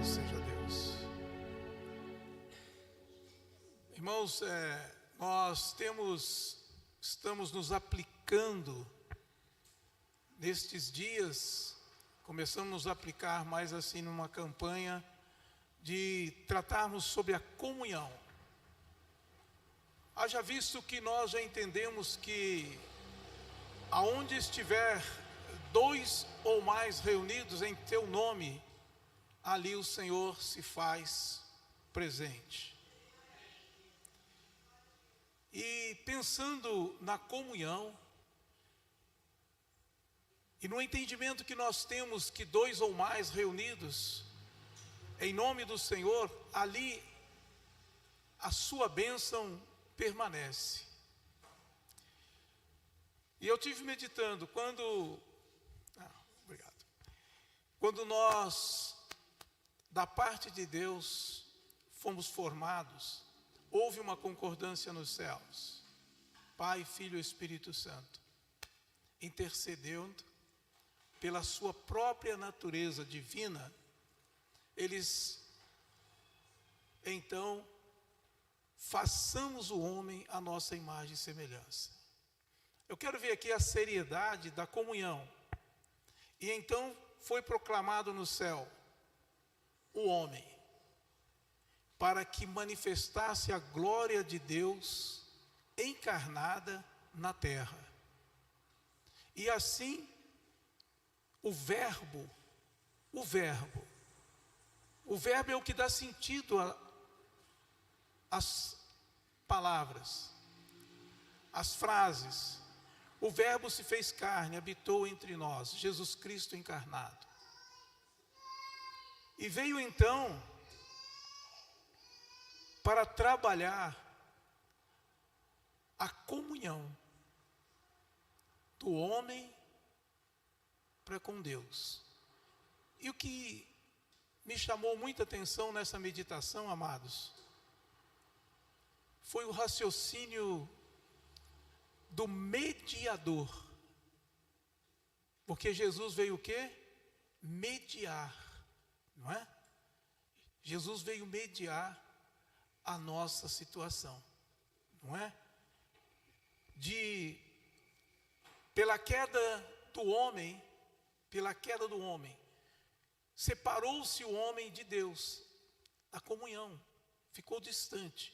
Louvado seja Deus. Irmãos, nós estamos nos aplicando nestes dias, começamos a nos aplicar mais assim numa campanha de tratarmos sobre a comunhão. Haja visto que nós já entendemos que aonde estiver dois ou mais reunidos em teu nome, ali o Senhor se faz presente. E pensando na comunhão, e no entendimento que nós temos que dois ou mais reunidos em nome do Senhor, ali a sua bênção permanece. E eu tive meditando, quando nós, da parte de Deus, fomos formados, houve uma concordância nos céus. Pai, Filho e Espírito Santo, intercedendo pela sua própria natureza divina, eles, então, façamos o homem à nossa imagem e semelhança. Eu quero ver aqui a seriedade da comunhão. E então foi proclamado no céu o homem, para que manifestasse a glória de Deus encarnada na terra. E assim, o verbo é o que dá sentido às palavras, às frases. O verbo se fez carne, habitou entre nós, Jesus Cristo encarnado. E veio então para trabalhar a comunhão do homem para com Deus. E o que me chamou muita atenção nessa meditação, amados, foi o raciocínio do mediador. Porque Jesus veio o quê? Mediar, não é? Jesus veio mediar a nossa situação, não é? Pela queda do homem, separou-se o homem de Deus, a comunhão ficou distante.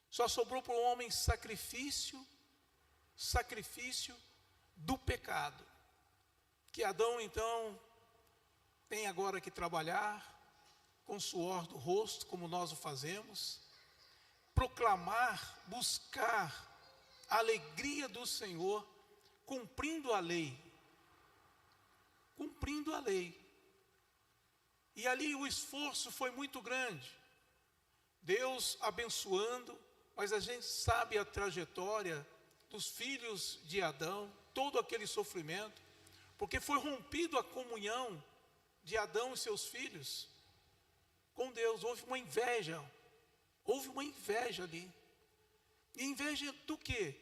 Só sobrou para o homem sacrifício do pecado, que Adão então tem agora que trabalhar com suor do rosto, como nós o fazemos, proclamar, buscar a alegria do Senhor, cumprindo a lei. E ali o esforço foi muito grande, Deus abençoando, mas a gente sabe a trajetória dos filhos de Adão, todo aquele sofrimento, porque foi rompido a comunhão de Adão e seus filhos com Deus. Houve uma inveja ali. E inveja do quê?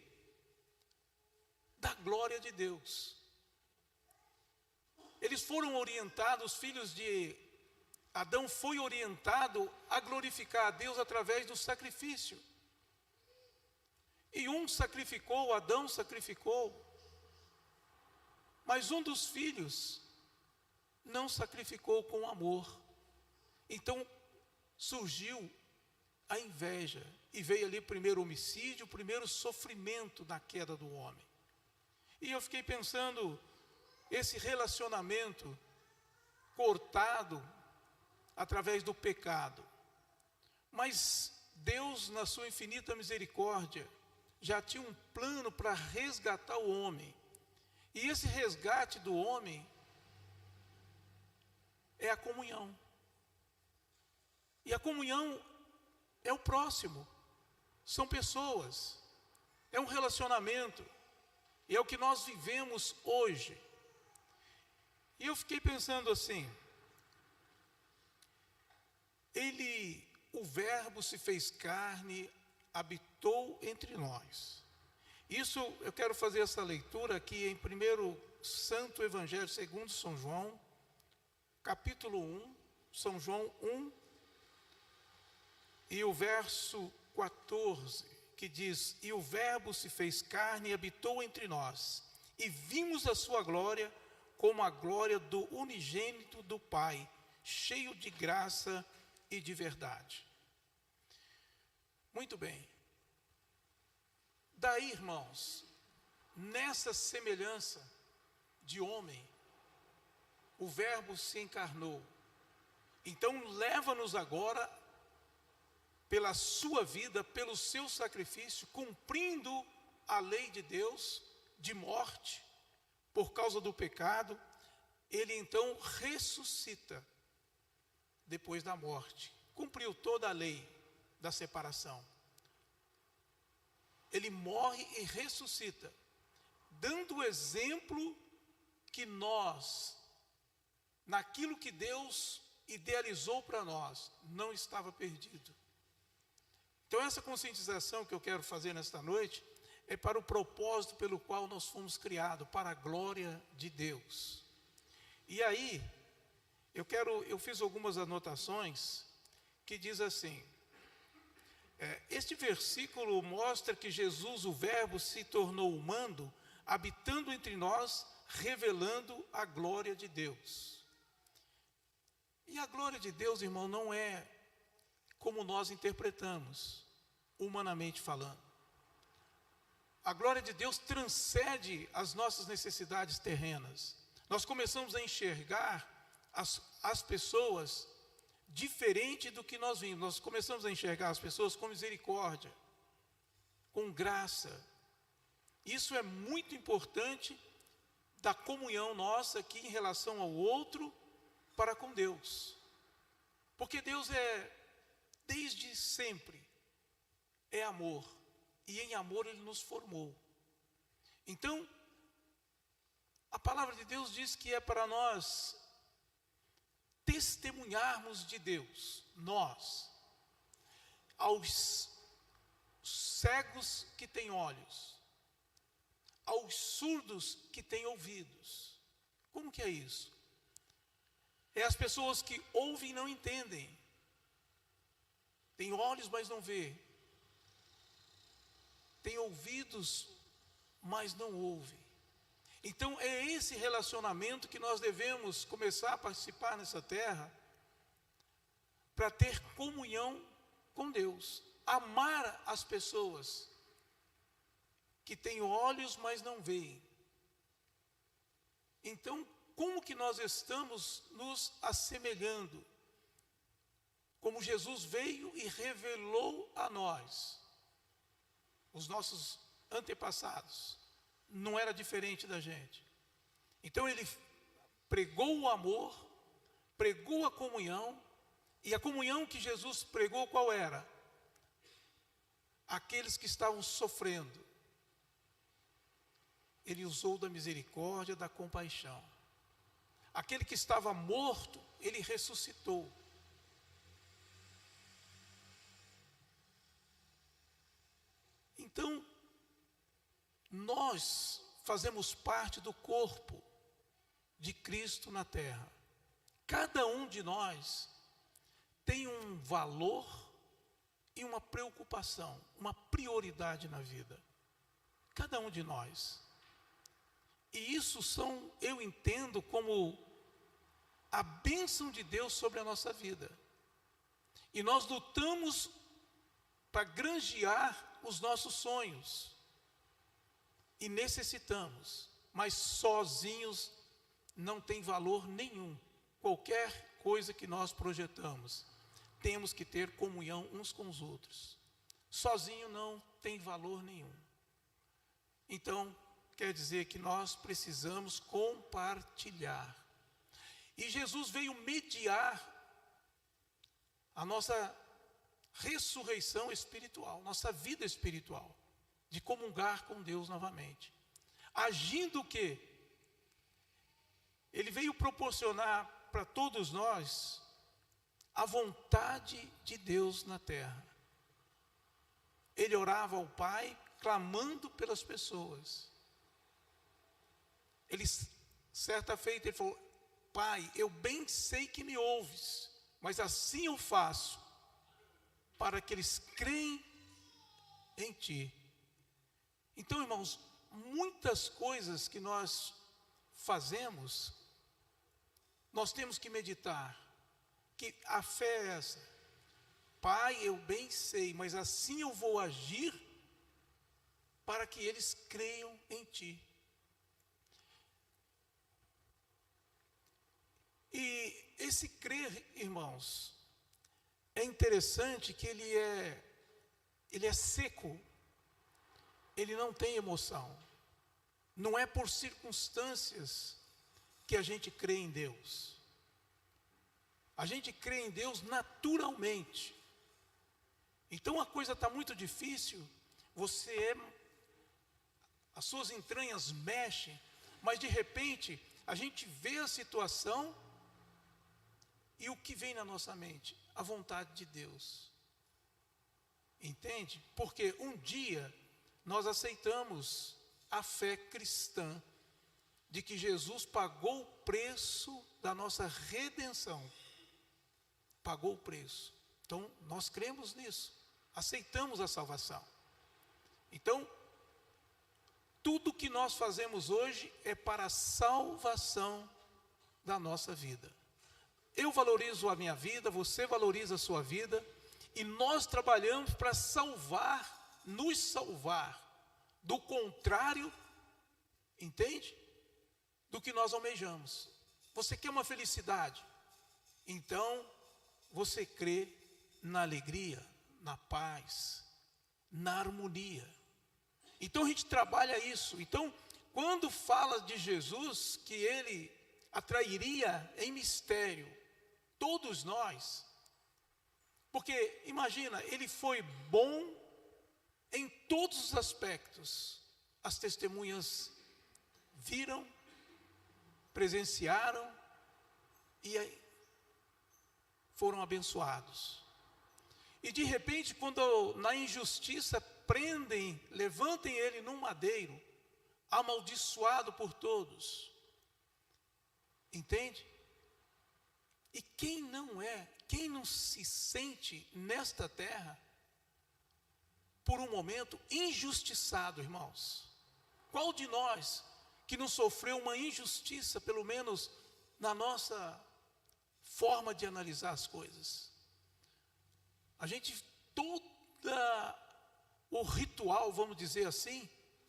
Da glória de Deus. Eles foram orientados, os filhos de Adão foi orientado a glorificar a Deus através do sacrifício. E Adão sacrificou, mas um dos filhos não sacrificou com amor. Então surgiu a inveja, e veio ali o primeiro homicídio, o primeiro sofrimento na queda do homem. E eu fiquei pensando, esse relacionamento cortado através do pecado. Mas Deus, na sua infinita misericórdia, já tinha um plano para resgatar o homem. E esse resgate do homem é a comunhão. E a comunhão é o próximo. São pessoas. É um relacionamento. E é o que nós vivemos hoje. E eu fiquei pensando assim, o verbo se fez carne, habitou entre nós. Isso, eu quero fazer essa leitura aqui em 1º Santo Evangelho segundo São João, capítulo 1, São João 1 e o verso 14, que diz: e o Verbo se fez carne e habitou entre nós, e vimos a sua glória como a glória do unigênito do Pai, cheio de graça e de verdade. Muito bem. Daí, irmãos, nessa semelhança de homem, o Verbo se encarnou. Então, leva-nos agora, pela sua vida, pelo seu sacrifício, cumprindo a lei de Deus, de morte, por causa do pecado, ele então ressuscita depois da morte. Cumpriu toda a lei da separação. Ele morre e ressuscita, dando o exemplo que nós, naquilo que Deus idealizou para nós, não estava perdido. Então essa conscientização que eu quero fazer nesta noite é para o propósito pelo qual nós fomos criados, para a glória de Deus. E aí, eu fiz algumas anotações que diz assim, este versículo mostra que Jesus, o Verbo, se tornou humano, habitando entre nós, revelando a glória de Deus. E a glória de Deus, irmão, não é como nós interpretamos, humanamente falando. A glória de Deus transcende as nossas necessidades terrenas. Nós começamos a enxergar as pessoas diferente do que nós vimos. Nós começamos a enxergar as pessoas com misericórdia, com graça. Isso é muito importante da comunhão nossa aqui em relação ao outro para com Deus. Porque Deus desde sempre, é amor. E em amor Ele nos formou. Então, a palavra de Deus diz que é para nós testemunharmos de Deus, nós, aos cegos que têm olhos, aos surdos que têm ouvidos. Como que é isso? É as pessoas que ouvem e não entendem, têm olhos, mas não vê, têm ouvidos, mas não ouvem. Então é esse relacionamento que nós devemos começar a participar nessa terra, para ter comunhão com Deus, amar as pessoas que têm olhos, mas não veem. Então, como que nós estamos nos assemelhando? Como Jesus veio e revelou a nós, os nossos antepassados, não era diferente da gente. Então ele pregou o amor, pregou a comunhão, e a comunhão que Jesus pregou qual era? Aqueles que estavam sofrendo. Ele usou da misericórdia, da compaixão. Aquele que estava morto, ele ressuscitou. Então, nós fazemos parte do corpo de Cristo na terra. Cada um de nós tem um valor e uma preocupação, uma prioridade na vida. Cada um de nós. E isso eu entendo como a bênção de Deus sobre a nossa vida. E nós lutamos para granjear os nossos sonhos. E necessitamos, mas sozinhos não tem valor nenhum. Qualquer coisa que nós projetamos, temos que ter comunhão uns com os outros. Sozinho não tem valor nenhum. Então, quer dizer que nós precisamos compartilhar. E Jesus veio mediar a nossa ressurreição espiritual, nossa vida espiritual, de comungar com Deus novamente. Agindo o quê? Ele veio proporcionar para todos nós a vontade de Deus na terra. Ele orava ao Pai, clamando pelas pessoas. Certa feita, ele falou: Pai, eu bem sei que me ouves, mas assim eu faço para que eles creem em ti. Então, irmãos, muitas coisas que nós fazemos, nós temos que meditar, que a fé é essa. Pai, eu bem sei, mas assim eu vou agir para que eles creiam em ti. E esse crer, irmãos, é interessante que ele é seco, ele não tem emoção. Não é por circunstâncias que a gente crê em Deus. A gente crê em Deus naturalmente. Então a coisa está muito difícil, as suas entranhas mexem, mas de repente a gente vê a situação e o que vem na nossa mente? A vontade de Deus. Entende? Porque um dia nós aceitamos a fé cristã, de que Jesus pagou o preço da nossa redenção. Pagou o preço. Então, nós cremos nisso. Aceitamos a salvação. Então, tudo que nós fazemos hoje é para a salvação da nossa vida. Eu valorizo a minha vida, você valoriza a sua vida, e nós trabalhamos para nos salvar do contrário, entende? Do que nós almejamos. Você quer uma felicidade? Então, você crê na alegria, na paz, na harmonia. Então a gente trabalha isso. Então, quando fala de Jesus, que ele atrairia em mistério todos nós, porque imagina, ele foi bom em todos os aspectos. As testemunhas viram, presenciaram e aí foram abençoados. E de repente, quando na injustiça levantem ele num madeiro, amaldiçoado por todos. Entende? E quem não se sente nesta terra, por um momento, injustiçado, irmãos? Qual de nós que não sofreu uma injustiça, pelo menos na nossa forma de analisar as coisas? A gente, o ritual, vamos dizer assim,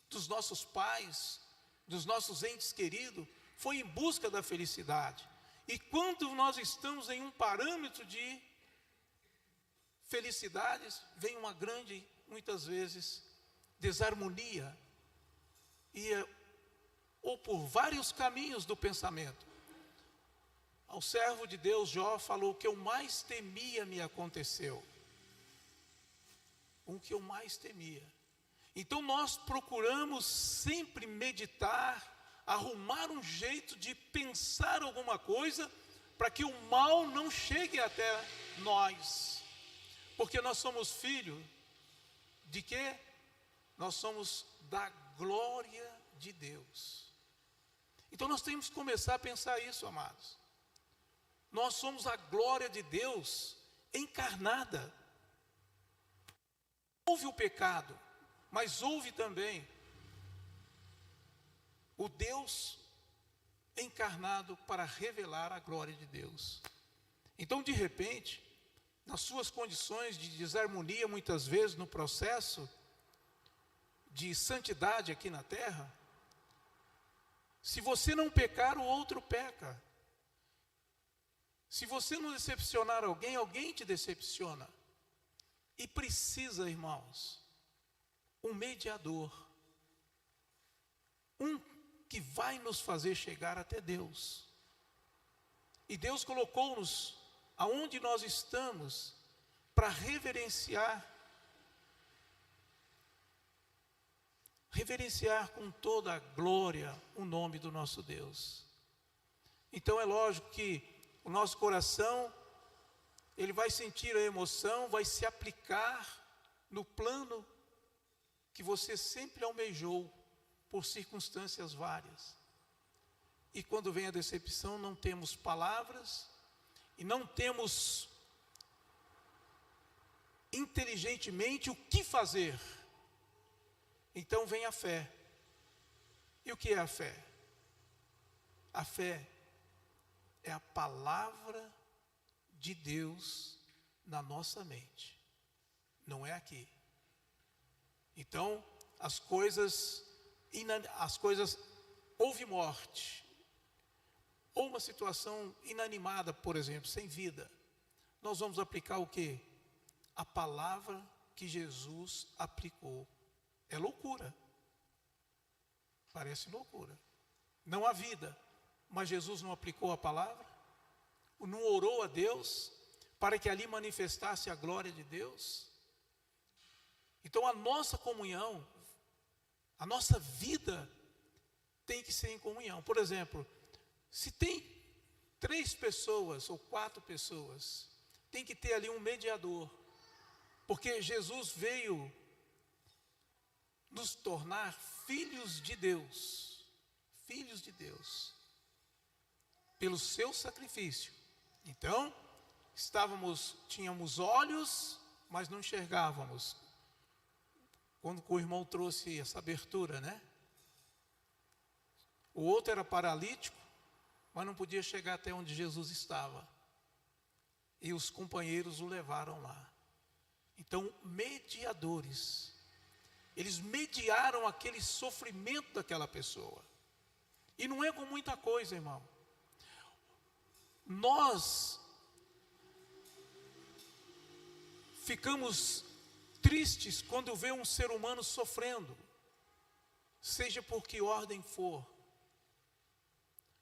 dos nossos pais, dos nossos entes queridos, foi em busca da felicidade. E quando nós estamos em um parâmetro de felicidades, vem uma grande, muitas vezes, desarmonia, ou por vários caminhos do pensamento. Ao servo de Deus, Jó, falou: o que eu mais temia me aconteceu. O que eu mais temia. Então nós procuramos sempre meditar, arrumar um jeito de pensar alguma coisa, para que o mal não chegue até nós. Porque nós somos filhos de quê? Nós somos da glória de Deus. Então nós temos que começar a pensar isso, amados. Nós somos a glória de Deus encarnada. Houve o pecado, mas houve também o Deus encarnado para revelar a glória de Deus. Então, de repente, nas suas condições de desarmonia, muitas vezes no processo de santidade aqui na terra, se você não pecar, o outro peca. Se você não decepcionar alguém, alguém te decepciona. E precisa, irmãos, um mediador, um que vai nos fazer chegar até Deus. E Deus colocou-nos aonde nós estamos para reverenciar com toda a glória o nome do nosso Deus. Então é lógico que o nosso coração, ele vai sentir a emoção, vai se aplicar no plano que você sempre almejou, por circunstâncias várias. E quando vem a decepção, não temos palavras, e não temos inteligentemente o que fazer, então vem a fé. E o que é a fé? A fé é a palavra de Deus na nossa mente, não é aqui. Então, as coisas, houve morte, ou uma situação inanimada, por exemplo, sem vida, nós vamos aplicar o quê? A palavra que Jesus aplicou. É loucura, parece loucura, não há vida, mas Jesus não aplicou a palavra, não orou a Deus, para que ali manifestasse a glória de Deus. Então a nossa comunhão, a nossa vida tem que ser em comunhão. Por exemplo, se tem 3 pessoas ou 4 pessoas, tem que ter ali um mediador, porque Jesus veio nos tornar filhos de Deus, pelo seu sacrifício. Então, tínhamos olhos, mas não enxergávamos. Quando o irmão trouxe essa abertura, né? O outro era paralítico, mas não podia chegar até onde Jesus estava. E os companheiros o levaram lá. Então, mediadores. Eles mediaram aquele sofrimento daquela pessoa. E não é com muita coisa, irmão. Nós ficamos tristes quando vê um ser humano sofrendo, seja por que ordem for,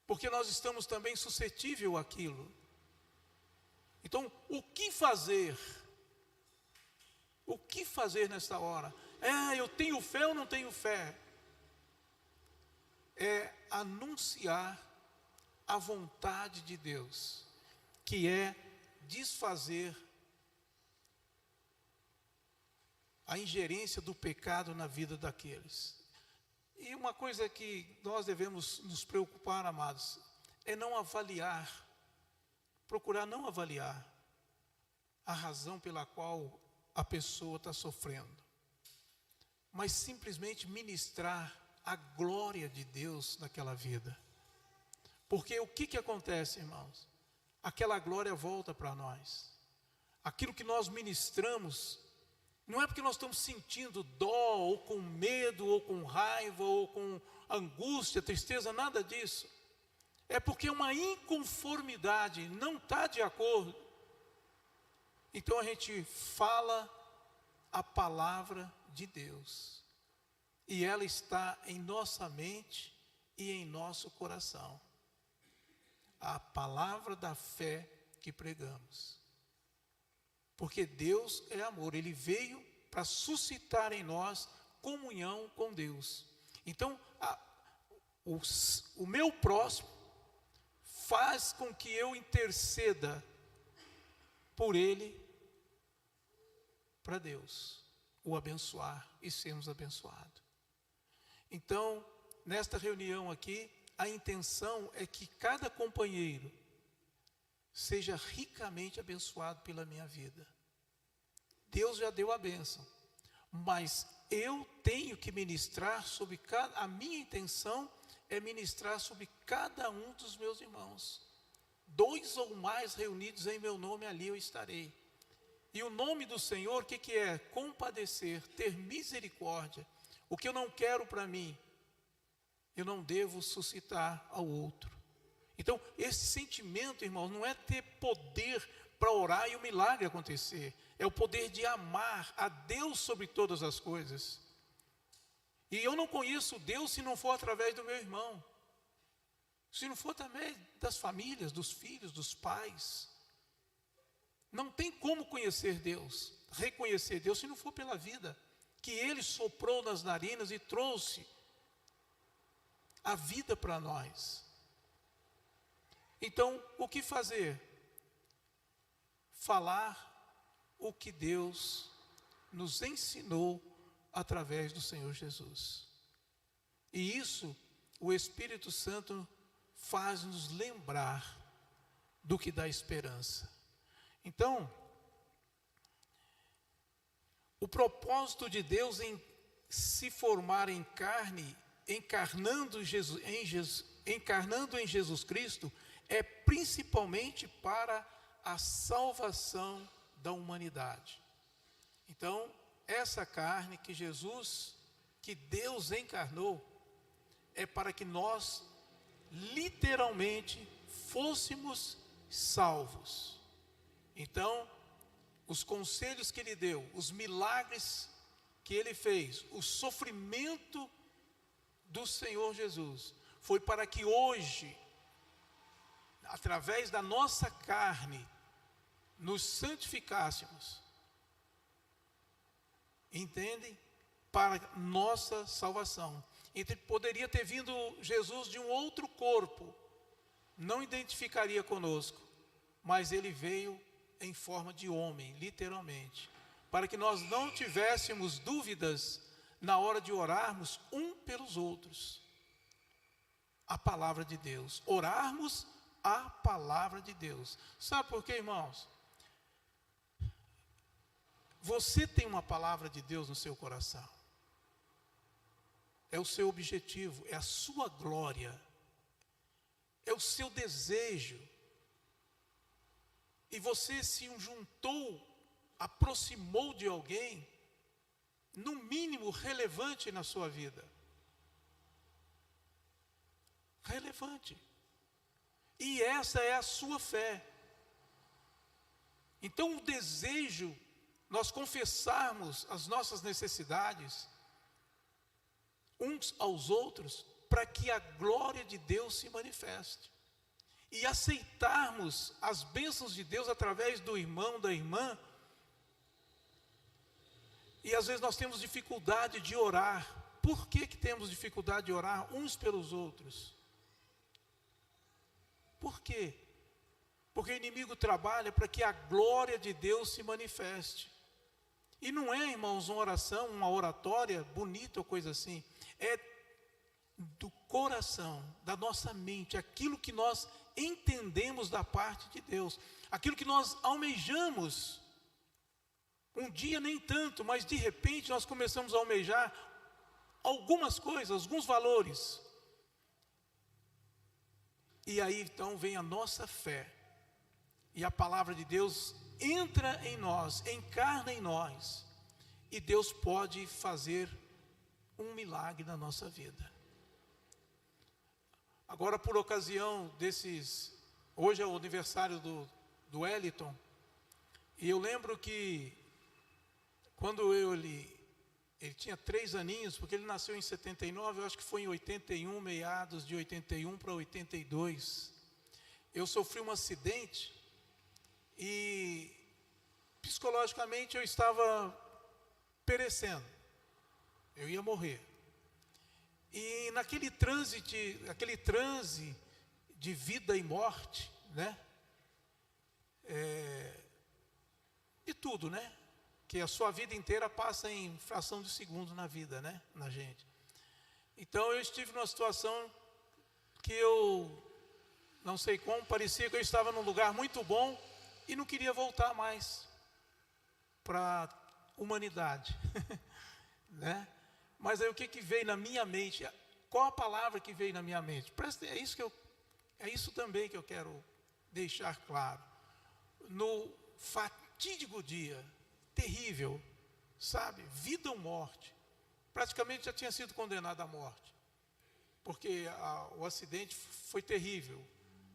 porque nós estamos também suscetíveis àquilo. Então, o que fazer? O que fazer nesta hora? Eu tenho fé ou não tenho fé? É anunciar a vontade de Deus, que é desfazer a ingerência do pecado na vida daqueles. E uma coisa que nós devemos nos preocupar, amados, é não avaliar, procurar não avaliar a razão pela qual a pessoa está sofrendo, mas simplesmente ministrar a glória de Deus naquela vida. Porque o que acontece, irmãos? Aquela glória volta para nós. Aquilo que nós ministramos, não é porque nós estamos sentindo dó, ou com medo, ou com raiva, ou com angústia, tristeza, nada disso. É porque uma inconformidade não está de acordo. Então a gente fala a palavra de Deus, e ela está em nossa mente e em nosso coração. A palavra da fé que pregamos. Porque Deus é amor, Ele veio para suscitar em nós comunhão com Deus. Então, o meu próximo faz com que eu interceda por ele, para Deus o abençoar e sermos abençoados. Então, nesta reunião aqui, a intenção é que cada companheiro seja ricamente abençoado pela minha vida. Deus já deu a bênção, mas eu tenho que ministrar sobre a minha intenção é ministrar sobre cada um dos meus irmãos. 2 ou mais reunidos em meu nome, ali eu estarei. E o nome do Senhor, o que é? Compadecer, ter misericórdia. O que eu não quero para mim, eu não devo suscitar ao outro. Então, esse sentimento, irmãos, não é ter poder para orar e o milagre acontecer. É o poder de amar a Deus sobre todas as coisas. E eu não conheço Deus se não for através do meu irmão. Se não for também das famílias, dos filhos, dos pais. Não tem como conhecer Deus, reconhecer Deus, se não for pela vida que Ele soprou nas narinas e trouxe a vida para nós. Então, o que fazer? Falar o que Deus nos ensinou através do Senhor Jesus. E isso, o Espírito Santo faz-nos lembrar do que da esperança. Então, o propósito de Deus em se formar em carne, encarnando em Jesus Cristo, é principalmente para a salvação da humanidade. Então, essa carne que Deus encarnou, é para que nós literalmente fôssemos salvos. Então, os conselhos que Ele deu, os milagres que Ele fez, o sofrimento do Senhor Jesus, foi para que hoje, através da nossa carne, nos santificássemos. Entendem? Para nossa salvação. Então, poderia ter vindo Jesus de um outro corpo, não identificaria conosco, mas Ele veio em forma de homem, literalmente, para que nós não tivéssemos dúvidas na hora de orarmos um pelos outros. A palavra de Deus, orarmos a palavra de Deus. Sabe por quê, irmãos? Você tem uma palavra de Deus no seu coração. É o seu objetivo, é a sua glória, é o seu desejo. E você se juntou, aproximou de alguém, no mínimo relevante na sua vida. Relevante. E essa é a sua fé. Então o desejo, nós confessarmos as nossas necessidades, uns aos outros, para que a glória de Deus se manifeste. E aceitarmos as bênçãos de Deus através do irmão, da irmã. E às vezes nós temos dificuldade de orar. Por que temos dificuldade de orar uns pelos outros? Por quê? Porque o inimigo trabalha para que a glória de Deus se manifeste. E não é, irmãos, uma oração, uma oratória bonita ou coisa assim. É do coração, da nossa mente, aquilo que nós entendemos da parte de Deus, aquilo que nós almejamos. Um dia nem tanto, mas de repente nós começamos a almejar algumas coisas, alguns valores. E aí então vem a nossa fé, e a palavra de Deus entra em nós, encarna em nós, e Deus pode fazer um milagre na nossa vida. Agora, por ocasião hoje é o aniversário do Wellington, e eu lembro que quando ele tinha 3 aninhos, porque ele nasceu em 79, eu acho que foi em 81, meados de 81 para 82, eu sofri um acidente, e psicologicamente eu estava perecendo, eu ia morrer. E naquele transe de vida e morte, né? De tudo, né? Que a sua vida inteira passa em fração de segundo na vida, né? Na gente. Então eu estive numa situação que eu não sei como, parecia que eu estava num lugar muito bom e não queria voltar mais para a humanidade, né? Mas aí o que veio na minha mente? Qual a palavra que veio na minha mente? É isso também que eu quero deixar claro. No fatídico dia, terrível, sabe? Vida ou morte. Praticamente já tinha sido condenado à morte. Porque o acidente foi terrível.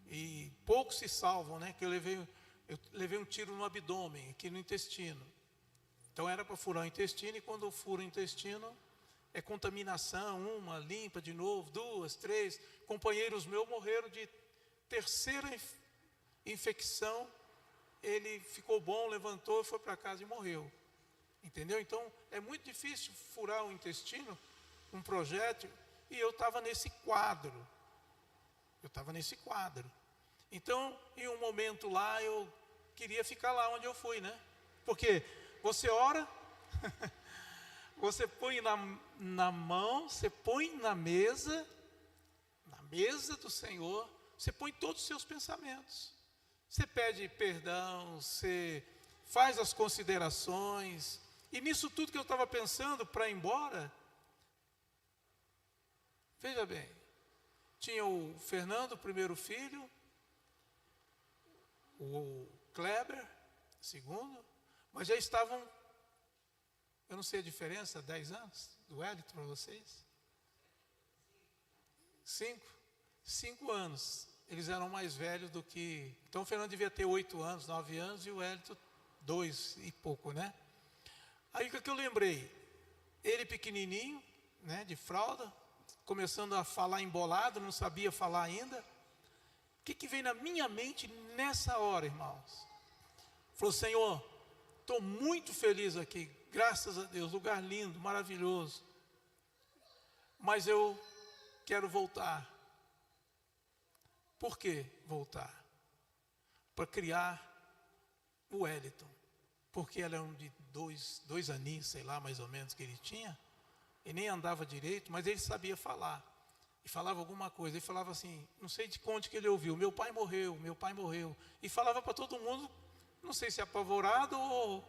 E poucos se salvam, né? Que eu levei um tiro no abdômen, aqui no intestino. Então era para furar o intestino, e quando fura o intestino, é contaminação, uma, limpa de novo, 2, 3. Companheiros meus morreram de terceira infecção. Ele ficou bom, levantou, foi para casa e morreu. Entendeu? Então, é muito difícil furar o intestino, um projétil, e eu estava nesse quadro. Então, em um momento lá, eu queria ficar lá onde eu fui, né? Porque você ora, você põe na mão, você põe na mesa do Senhor, você põe todos os seus pensamentos. Você pede perdão, você faz as considerações. E nisso tudo que eu estava pensando para ir embora, veja bem, tinha o Fernando, o primeiro filho, o Kleber, segundo, mas já estavam, eu não sei a diferença, 10 anos do Wellington para vocês? 5 anos. Eles eram mais velhos do que... Então o Fernando devia ter 8 anos, 9 anos, e o Wellington 2 e pouco, né? Aí o que eu lembrei? Ele pequenininho, né, de fralda, começando a falar embolado, não sabia falar ainda. O que veio na minha mente nessa hora, irmãos? Falou: Senhor, estou muito feliz aqui, graças a Deus, lugar lindo, maravilhoso. Mas eu quero voltar. Por que voltar? Para criar o Wellington. Porque ela era um de dois aninhos, sei lá, mais ou menos, que ele tinha. E nem andava direito, mas ele sabia falar. E falava alguma coisa. Ele falava assim, não sei de onde que ele ouviu: meu pai morreu, meu pai morreu. E falava para todo mundo, não sei se apavorado ou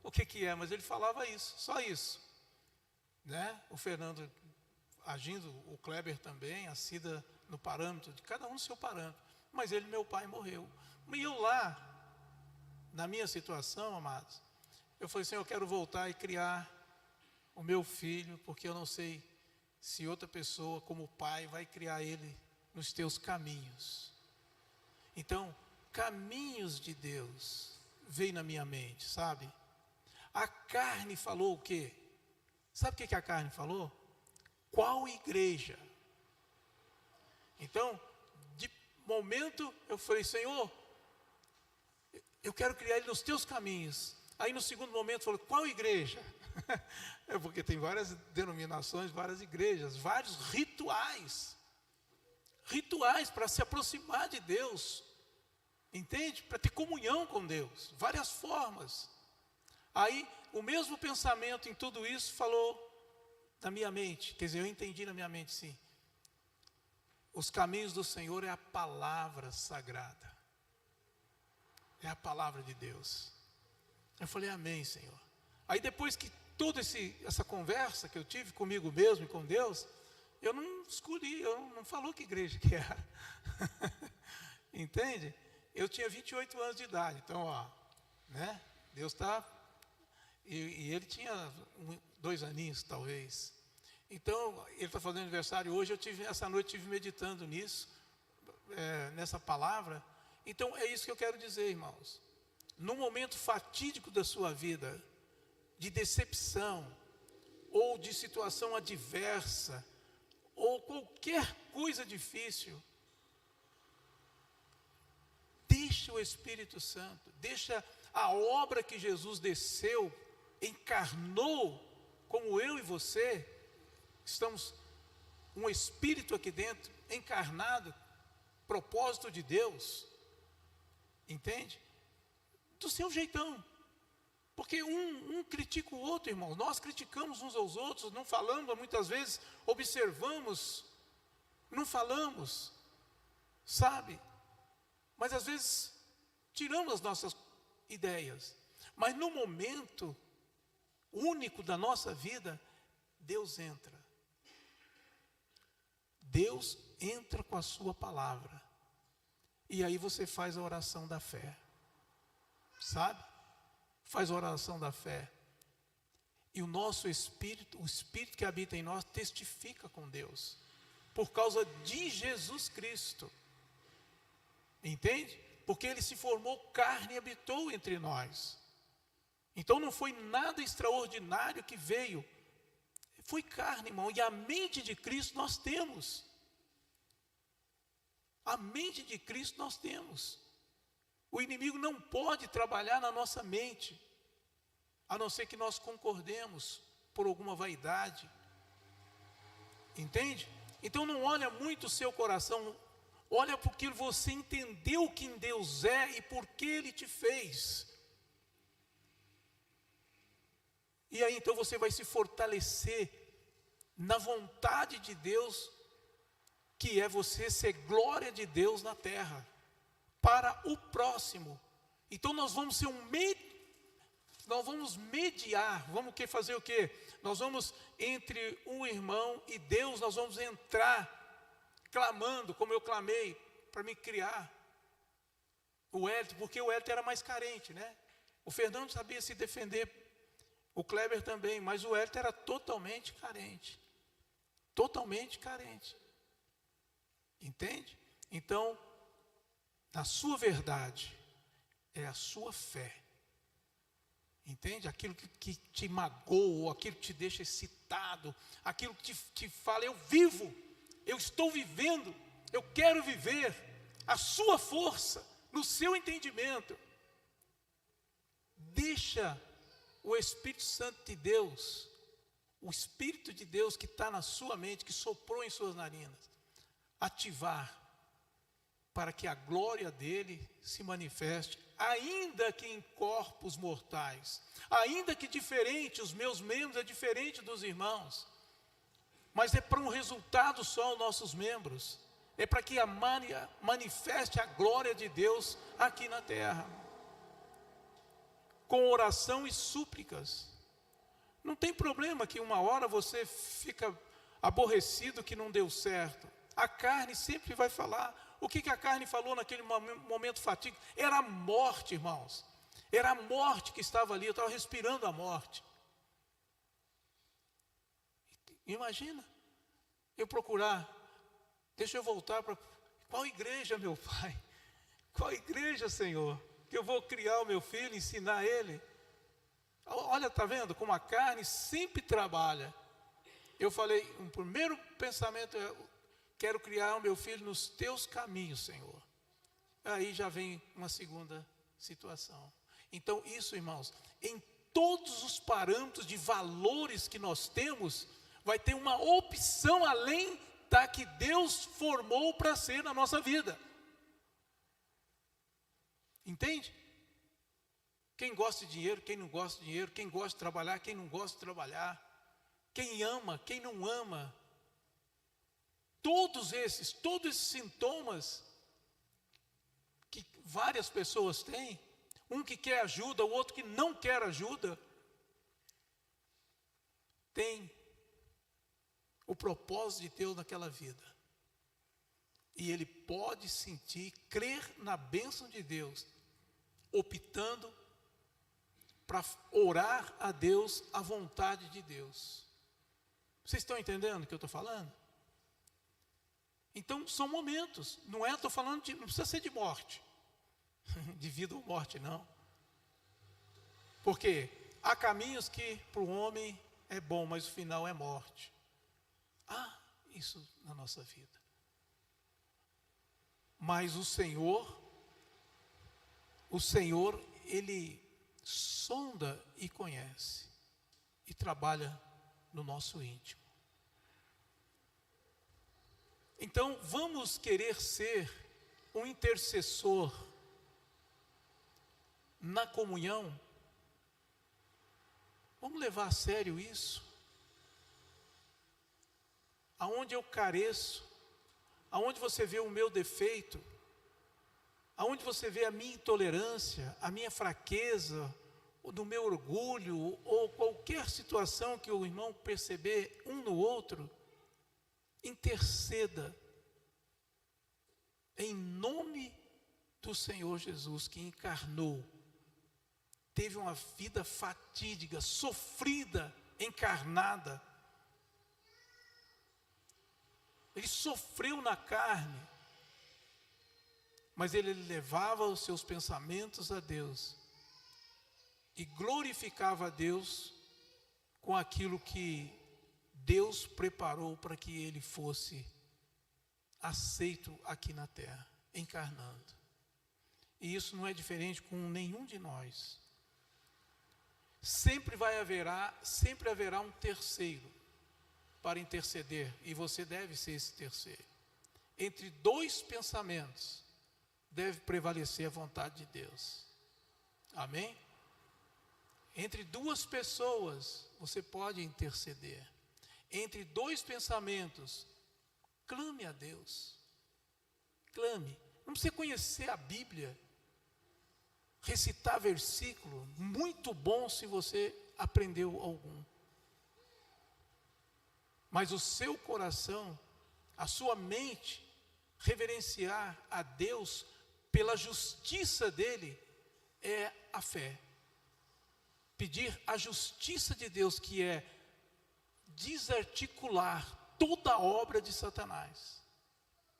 o que é, mas ele falava isso, só isso. Né? O Fernando agindo, o Kleber também, a Cida no parâmetro, de cada um no seu parâmetro. Mas ele, meu pai, morreu. E eu lá, na minha situação, amados, eu falei assim: eu quero voltar e criar o meu filho, porque eu não sei se outra pessoa, como pai, vai criar ele nos teus caminhos. Então, caminhos de Deus veio na minha mente, sabe? A carne falou o quê? Sabe o que a carne falou? Qual igreja? Então, de momento, eu falei: Senhor, eu quero criar ele nos teus caminhos. Aí no segundo momento, falou: qual igreja? É porque tem várias denominações, várias igrejas, vários rituais. Rituais para se aproximar de Deus. Entende? Para ter comunhão com Deus. Várias formas. Aí, o mesmo pensamento em tudo isso falou na minha mente. Quer dizer, eu entendi na minha mente, sim. Os caminhos do Senhor é a palavra sagrada. É a palavra de Deus. Eu falei: amém, Senhor. Aí depois que toda essa conversa que eu tive comigo mesmo e com Deus, eu não escolhi, eu não falou que igreja que era. Entende? Eu tinha 28 anos de idade, então, ó, né? Deus está... E ele tinha 2 aninhos, talvez. Então, ele está fazendo aniversário hoje. Essa noite eu estive meditando nisso, nessa palavra. Então, é isso que eu quero dizer, irmãos. No momento fatídico da sua vida, de decepção, ou de situação adversa, ou qualquer coisa difícil, deixa o Espírito Santo, deixa a obra que Jesus desceu, encarnou, como eu e você, estamos um Espírito aqui dentro, encarnado, propósito de Deus, entende? Do seu jeitão, porque um critica o outro, irmão. Nós criticamos uns aos outros, não falamos, muitas vezes observamos, não falamos, sabe? Mas às vezes tiramos as nossas ideias, mas no momento único da nossa vida, Deus entra. Deus entra com a sua palavra. E aí você faz a oração da fé. Sabe? Faz a oração da fé. E o nosso espírito, o Espírito que habita em nós, testifica com Deus. Por causa de Jesus Cristo. Entende? Porque Ele se formou carne e habitou entre nós. Então não foi nada extraordinário que veio. Foi carne, irmão. E a mente de Cristo nós temos. A mente de Cristo nós temos. O inimigo não pode trabalhar na nossa mente, a não ser que nós concordemos por alguma vaidade. Entende? Então não olha muito o seu coração, olha porque você entendeu quem Deus é e por que Ele te fez. E aí então você vai se fortalecer na vontade de Deus, que é você ser glória de Deus na terra. para o próximo. Então nós vamos ser nós vamos mediar, vamos fazer o quê? Nós vamos, entre um irmão e Deus, nós vamos entrar clamando, como eu clamei, para me criar o Hélio, porque o Hélio era mais carente, né? O Fernando sabia se defender, o Kleber também, mas o Hélio era totalmente carente. Totalmente carente. Entende? Então, a sua verdade é a sua fé. Entende? Aquilo que te magoa, aquilo que te deixa excitado, aquilo que te fala, eu vivo, eu estou vivendo, eu quero viver, a sua força, no seu entendimento. Deixa o Espírito Santo de Deus, o Espírito de Deus que está na sua mente, que soprou em suas narinas, ativar, para que a glória dele se manifeste, ainda que em corpos mortais, ainda que diferente, os meus membros é diferente dos irmãos, mas é para um resultado só os nossos membros, é para que manifeste a glória de Deus aqui na terra, com oração e súplicas. Não tem problema que uma hora você fica aborrecido que não deu certo, a carne sempre vai falar. O que a carne falou naquele momento fatídico? Era a morte, irmãos. Era a morte que estava ali, eu estava respirando a morte. Imagina, eu procurar, deixa eu voltar para... Qual igreja, meu pai? Qual igreja, Senhor? Que eu vou criar o meu filho, ensinar ele? Olha, está vendo como a carne sempre trabalha. Eu falei, um primeiro pensamento é... Quero criar o meu filho nos teus caminhos, Senhor. Aí já vem uma segunda situação. Então, isso, irmãos, em todos os parâmetros de valores que nós temos, vai ter uma opção além da que Deus formou para ser na nossa vida. Entende? Quem gosta de dinheiro, quem não gosta de dinheiro, quem gosta de trabalhar, quem não gosta de trabalhar, quem ama, quem não ama. Todos esses sintomas que várias pessoas têm, um que quer ajuda, o outro que não quer ajuda, tem o propósito de Deus naquela vida. E ele pode sentir, crer na bênção de Deus, optando para orar a Deus, a vontade de Deus. Vocês estão entendendo o que eu estou falando? Então, são momentos, não estou falando não precisa ser de morte, de vida ou morte, não. Porque há caminhos que para o homem é bom, mas o final é morte. Há isso na nossa vida. Mas o Senhor, Ele sonda e conhece, e trabalha no nosso íntimo. Então, vamos querer ser um intercessor na comunhão? Vamos levar a sério isso? Aonde eu careço, aonde você vê o meu defeito, aonde você vê a minha intolerância, a minha fraqueza, do meu orgulho, ou qualquer situação que o irmão perceber um no outro, interceda em nome do Senhor Jesus, que encarnou, teve uma vida fatídica, sofrida, encarnada. Ele sofreu na carne, mas ele levava os seus pensamentos a Deus e glorificava a Deus com aquilo que Deus preparou para que ele fosse aceito aqui na terra, encarnando. E isso não é diferente com nenhum de nós. Sempre haverá um terceiro para interceder, e você deve ser esse terceiro. Entre dois pensamentos deve prevalecer a vontade de Deus. Amém? Entre duas pessoas você pode interceder. Entre dois pensamentos, clame a Deus. Clame. Não precisa conhecer a Bíblia, recitar versículo, muito bom se você aprendeu algum. Mas o seu coração, a sua mente, reverenciar a Deus pela justiça dele, é a fé. Pedir a justiça de Deus, que é desarticular toda a obra de Satanás,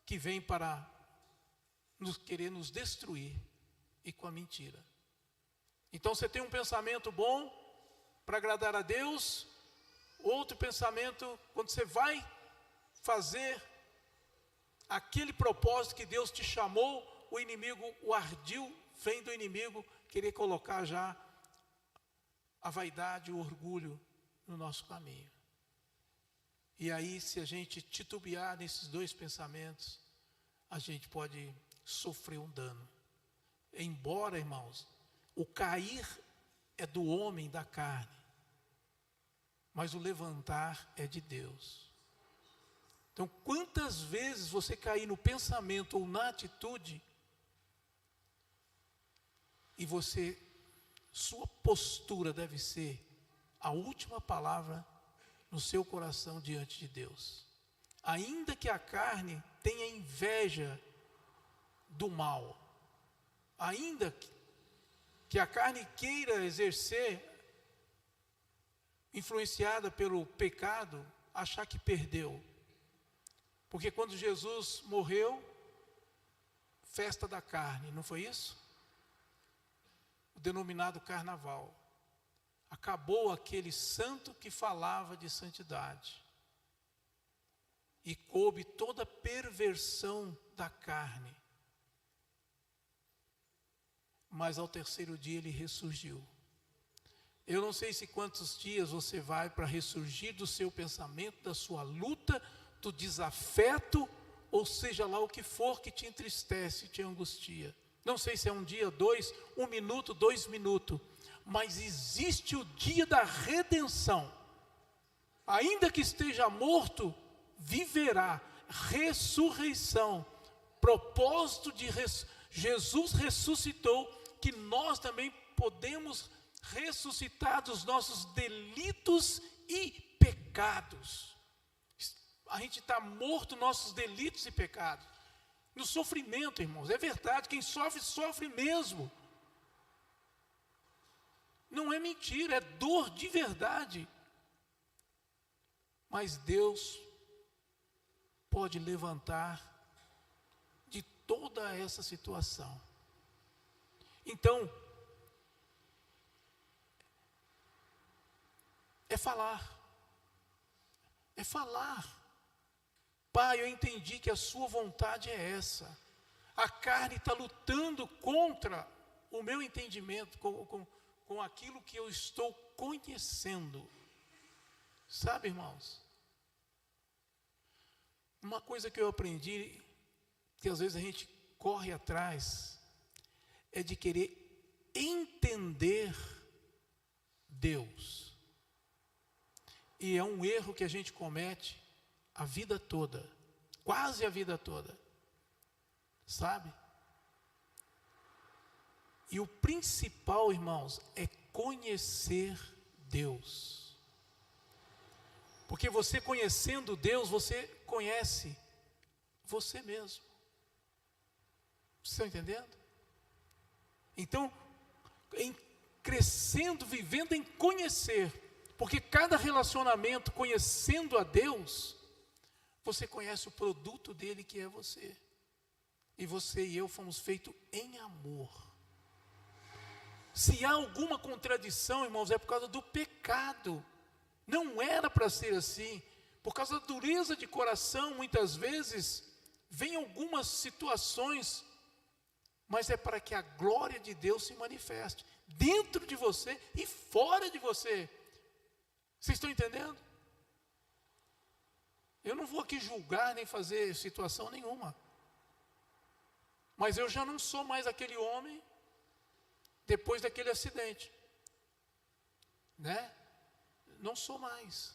que vem para querer nos destruir, e com a mentira. Então você tem um pensamento bom para agradar a Deus, outro pensamento, quando você vai fazer aquele propósito que Deus te chamou, o inimigo, o ardil, vem do inimigo querer colocar já a vaidade, o orgulho no nosso caminho. E aí, se a gente titubear nesses dois pensamentos, a gente pode sofrer um dano. Embora, irmãos, o cair é do homem, da carne, mas o levantar é de Deus. Então, quantas vezes você cair no pensamento ou na atitude, e sua postura deve ser a última palavra no seu coração diante de Deus. Ainda que a carne tenha inveja do mal, ainda que a carne queira exercer, influenciada pelo pecado, achar que perdeu. Porque quando Jesus morreu, festa da carne, não foi isso? O denominado carnaval. Acabou aquele santo que falava de santidade. E coube toda a perversão da carne. Mas ao terceiro dia ele ressurgiu. Eu não sei se quantos dias você vai para ressurgir do seu pensamento, da sua luta, do desafeto, ou seja lá o que for que te entristece, te angustia. Não sei se é um dia, 2, 1 minuto, 2 minutos, mas existe o dia da redenção. Ainda que esteja morto, viverá. Ressurreição, propósito de Jesus ressuscitou, que nós também podemos ressuscitar dos nossos delitos e pecados. A gente está morto nos nossos delitos e pecados. No sofrimento, irmãos, é verdade, quem sofre, sofre mesmo. Não é mentira, é dor de verdade. Mas Deus pode levantar de toda essa situação. Então, é falar. É falar. Pai, eu entendi que a sua vontade é essa. A carne está lutando contra o meu entendimento, com aquilo que eu estou conhecendo. Sabe, irmãos? Uma coisa que eu aprendi, que às vezes a gente corre atrás, é de querer entender Deus. E é um erro que a gente comete a vida toda, quase a vida toda, sabe? E o principal, irmãos, é conhecer Deus. Porque você conhecendo Deus, você conhece você mesmo. Vocês estão entendendo? Então, crescendo, vivendo em conhecer, porque cada relacionamento conhecendo a Deus, você conhece o produto dele, que é você. E você e eu fomos feitos em amor. Se há alguma contradição, irmãos, é por causa do pecado. Não era para ser assim. Por causa da dureza de coração, muitas vezes, vem algumas situações, mas é para que a glória de Deus se manifeste dentro de você e fora de você. Vocês estão entendendo? Eu não vou aqui julgar nem fazer situação nenhuma. Mas eu já não sou mais aquele homem depois daquele acidente. Né? Não sou mais.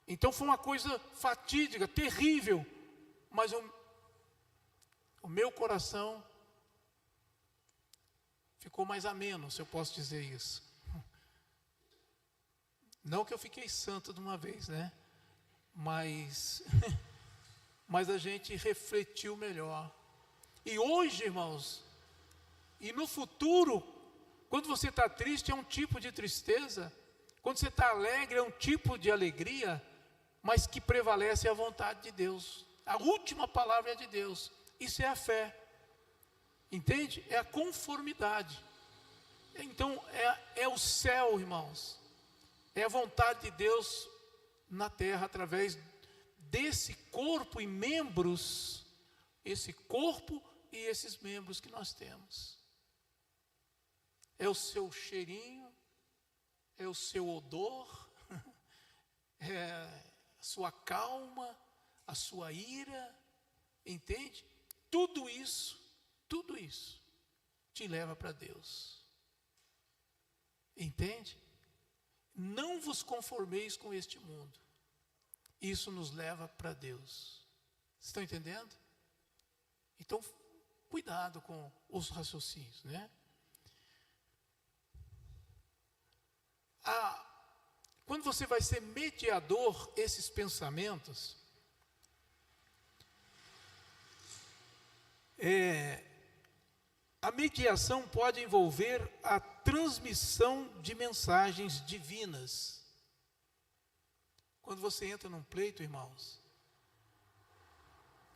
Então foi uma coisa fatídica, terrível. Mas eu o meu coração ficou mais ameno, se eu posso dizer isso. Não que eu fiquei santo de uma vez, né? Mas a gente refletiu melhor. E hoje, irmãos, e no futuro, quando você está triste é um tipo de tristeza, quando você está alegre é um tipo de alegria, mas que prevalece a vontade de Deus. A última palavra é de Deus. Isso é a fé. Entende? É a conformidade. Então, é o céu, irmãos. É a vontade de Deus na terra, através desse corpo e membros, esse corpo e esses membros que nós temos. É o seu cheirinho, é o seu odor, é a sua calma, a sua ira, entende? Tudo isso te leva para Deus. Entende? Não vos conformeis com este mundo. Isso nos leva para Deus. Estão entendendo? Então, cuidado com os raciocínios, né? Quando você vai ser mediador, esses pensamentos, a mediação pode envolver a transmissão de mensagens divinas. Quando você entra num pleito, irmãos,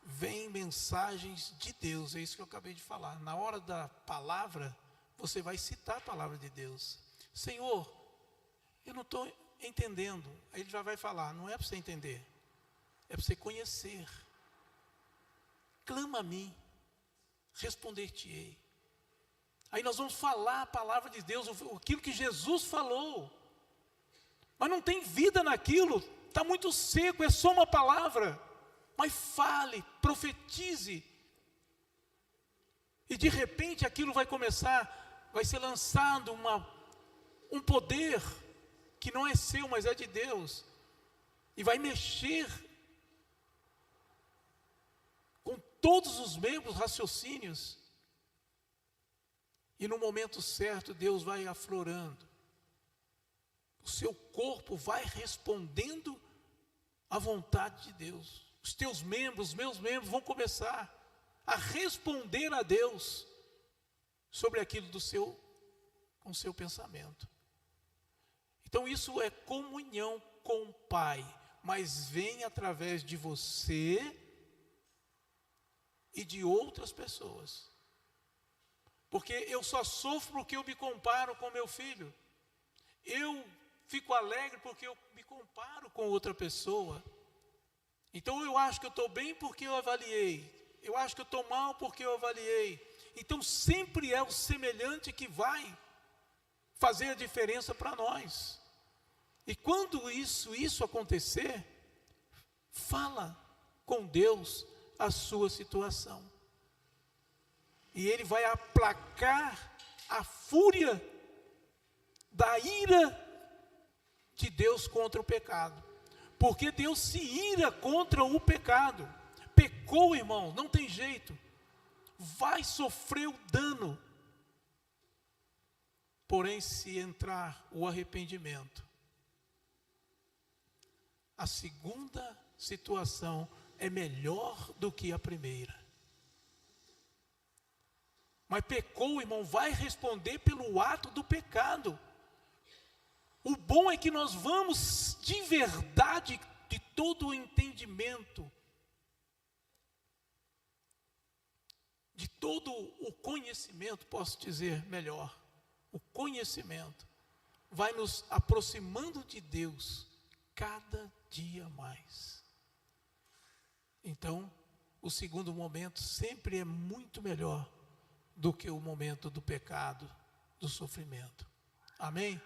vem mensagens de Deus, é isso que eu acabei de falar. Na hora da palavra, você vai citar a palavra de Deus. Senhor, eu não estou entendendo. Aí ele já vai falar, não é para você entender, é para você conhecer. Clama a mim, responder-te-ei. Aí nós vamos falar a palavra de Deus, aquilo que Jesus falou. Mas não tem vida naquilo, está muito seco, é só uma palavra. Mas fale, profetize. E de repente aquilo vai começar, vai ser lançado um poder que não é seu, mas é de Deus. E vai mexer com todos os membros, raciocínios. E no momento certo, Deus vai aflorando. O seu corpo vai respondendo à vontade de Deus. Os teus membros, os meus membros vão começar a responder a Deus sobre aquilo com o seu pensamento. Então isso é comunhão com o Pai, mas vem através de você e de outras pessoas. Porque eu só sofro porque eu me comparo com meu filho. Eu fico alegre porque eu me comparo com outra pessoa. Então eu acho que eu estou bem porque eu avaliei. Eu acho que eu estou mal porque eu avaliei. Então sempre é o semelhante que vai fazer a diferença para nós. E quando isso acontecer, fala com Deus a sua situação. E Ele vai aplacar a fúria da ira de Deus contra o pecado. Porque Deus se ira contra o pecado. Pecou, irmão, não tem jeito. Vai sofrer o dano. Porém, se entrar o arrependimento, a segunda situação é melhor do que a primeira. Mas pecou, irmão, vai responder pelo ato do pecado. O bom é que nós vamos de verdade, de todo o entendimento, de todo o conhecimento, posso dizer melhor, o conhecimento vai nos aproximando de Deus cada dia mais. Então, o segundo momento sempre é muito melhor do que o momento do pecado, do sofrimento. Amém?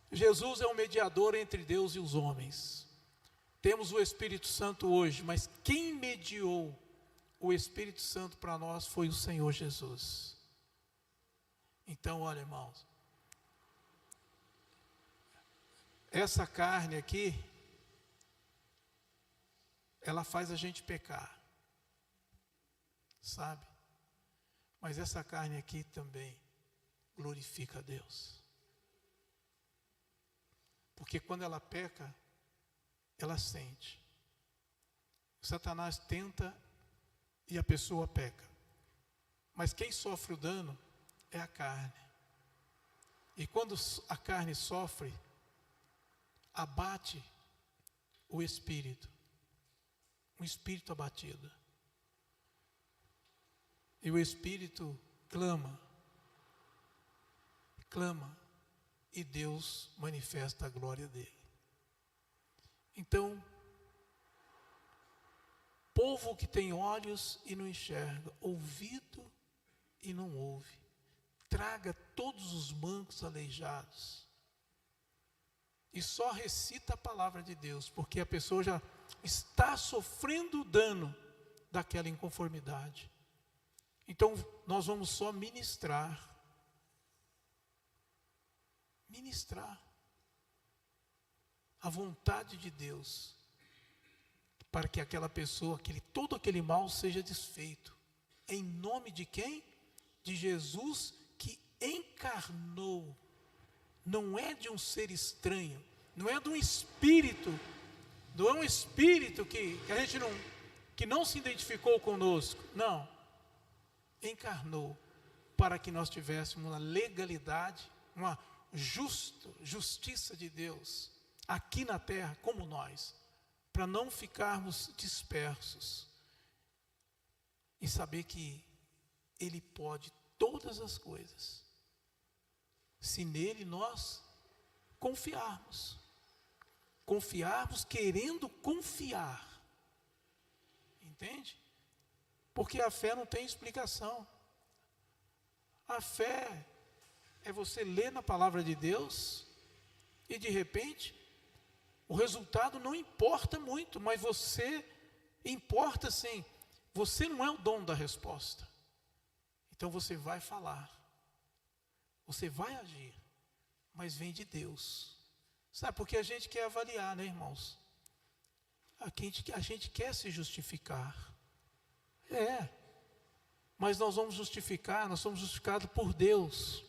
Jesus é o mediador entre Deus e os homens. Temos o Espírito Santo hoje, mas quem mediou o Espírito Santo para nós foi o Senhor Jesus. Então, olha, irmãos, essa carne aqui, ela faz a gente pecar, sabe? Mas essa carne aqui também glorifica a Deus. Porque quando ela peca, ela sente. Satanás tenta e a pessoa peca. Mas quem sofre o dano é a carne. E quando a carne sofre, abate o espírito. Um espírito abatido. E o espírito clama. E Deus manifesta a glória dele. Então, povo que tem olhos e não enxerga, ouvido e não ouve, traga todos os mancos aleijados. E só recita a palavra de Deus, porque a pessoa já está sofrendo o dano daquela inconformidade. Então, nós vamos só ministrar a vontade de Deus, para que aquela pessoa, todo aquele mal seja desfeito. Em nome de quem? De Jesus, que encarnou. Não é de um ser estranho, não é de um espírito, não é um espírito que a gente que não se identificou conosco. Não. Encarnou para que nós tivéssemos uma legalidade, uma justiça de Deus aqui na terra como nós, para não ficarmos dispersos e saber que Ele pode todas as coisas, se nele nós confiarmos querendo confiar, entende? Porque a fé não tem explicação. A fé é você ler na palavra de Deus e de repente o resultado não importa muito, mas você importa sim. Você não é o dono da resposta. Então você vai falar, você vai agir, mas vem de Deus. Sabe, porque a gente quer avaliar, né, irmãos? A gente quer se justificar. Mas nós somos justificados por Deus,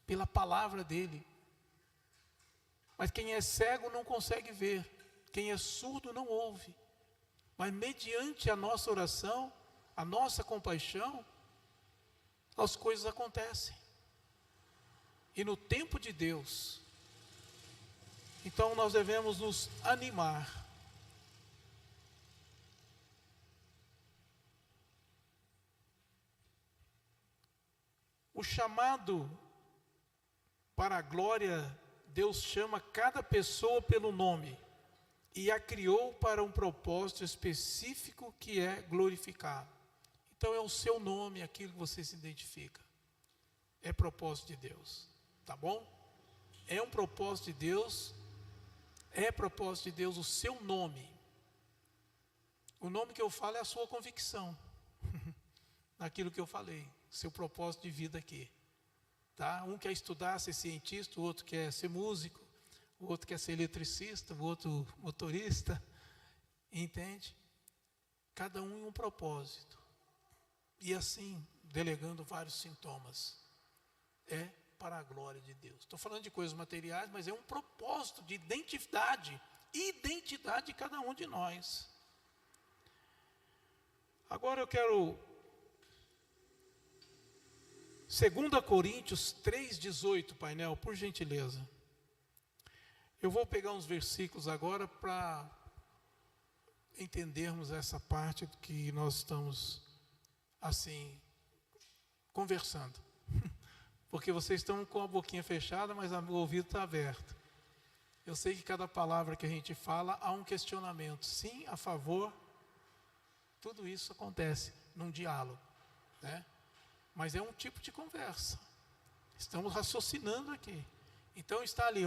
pela palavra dele. Mas quem é cego não consegue ver, quem é surdo não ouve. Mas mediante a nossa oração, a nossa compaixão, as coisas acontecem. E no tempo de Deus, então nós devemos nos animar. O chamado para a glória, Deus chama cada pessoa pelo nome e a criou para um propósito específico que é glorificar. Então é o seu nome, aquilo que você se identifica. É propósito de Deus, tá bom? É um propósito de Deus, o seu nome. O nome que eu falo é a sua convicção, naquilo que eu falei, seu propósito de vida aqui. Tá? Um quer estudar, ser cientista, o outro quer ser músico, o outro quer ser eletricista, o outro motorista, entende? Cada um em um propósito. E assim, delegando vários sintomas. É para a glória de Deus. Estou falando de coisas materiais, mas é um propósito de identidade de cada um de nós. Agora eu quero 2 Coríntios 3,18, painel, por gentileza. Eu vou pegar uns versículos agora para entendermos essa parte que nós estamos, assim, conversando. Porque vocês estão com a boquinha fechada, mas o ouvido está aberto. Eu sei que cada palavra que a gente fala, há um questionamento. Sim, a favor. Tudo isso acontece num diálogo, né? Mas é um tipo de conversa. Estamos raciocinando aqui. Então está ali,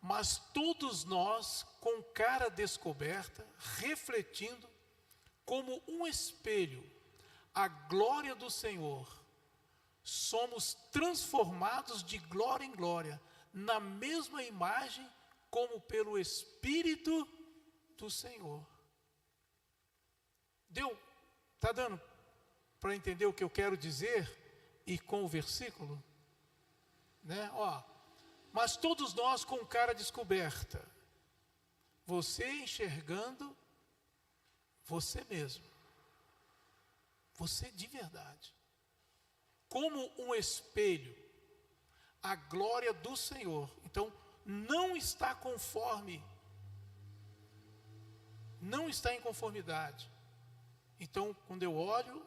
mas todos nós, com cara descoberta, refletindo como um espelho a glória do Senhor, somos transformados de glória em glória, na mesma imagem, como pelo Espírito do Senhor. Deu? Está dando para entender o que eu quero dizer? E com o versículo? Né? Ó, mas todos nós com cara descoberta, você enxergando você mesmo, você de verdade, como um espelho, a glória do Senhor. Então, não está conforme, não está em conformidade. Então, quando eu olho,